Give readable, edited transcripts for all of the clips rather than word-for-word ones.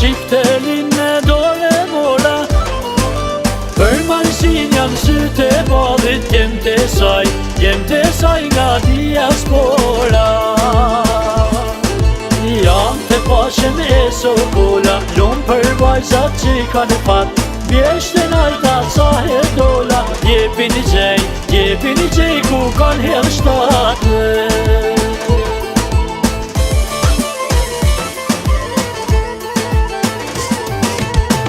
qiftelin me dore mora. Për malsin janë sytë e balit, jem të saj nga diaspora. Jam të pashem e sokola, lumë për vajzat që kanë fat, vjeshtë najta sa herdola. Jepini gjej ku kanë her shtatë.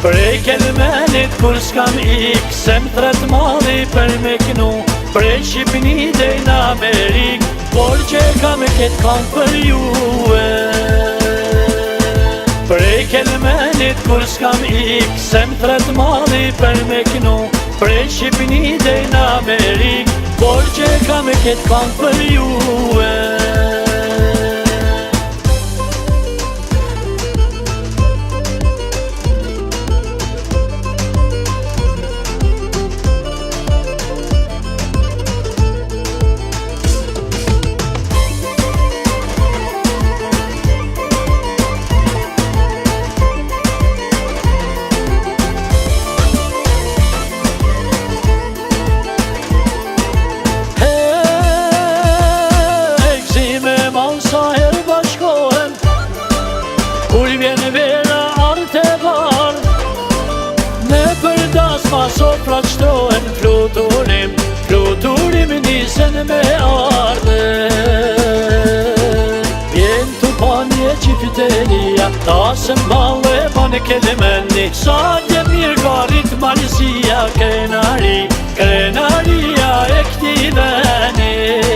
Prej kelmenit kur s'kam ik, se m'tret mali për me knu, prej Shqipni dhe në Amerik, por që kam e ket kam për juve. Prej kelmenit kur s'kam ik, se m'tret mali për me knu, prej Shqipni dhe në Amerik, por që kam e ket kam për juve. Kur vjen vera arte var, ne për dasma sopra qtrohen, fluturim nisen me ardhe. Vjen tu panje qiftelia, tasën balle bane kelimeni, sa dje mirë garit malësia, krenaria e këti venit.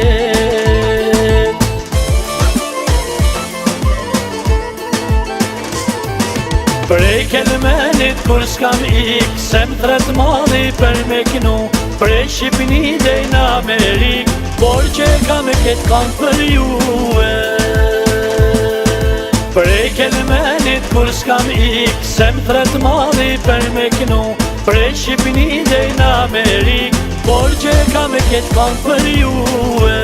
Prej kelmenit kur s'kam ik, se m'tret mali për me knu, prej Shqipni dhe në Amerik, por që kam e ket kam për juve. Prej kelmenit kur s'kam ik, se m'tret mali për me knu, prej Shqipni dhe në Amerik, por që kam e ket kam për juve.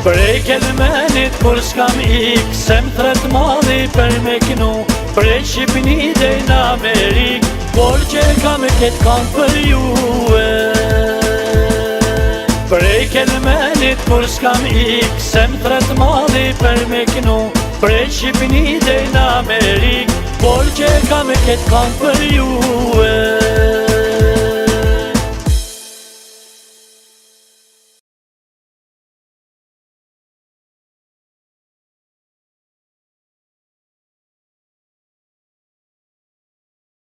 Prej kelmenit kur s'kam ik, se m'tret mali për me knu, prej Shqipni dhe në Amerik, por që kam e ket kam për juve. Prej kelmenit kur s'kam ik, se m'tret mali për me knu, prej Shqipni dhe në Amerik, por që kam e ket kam për juve.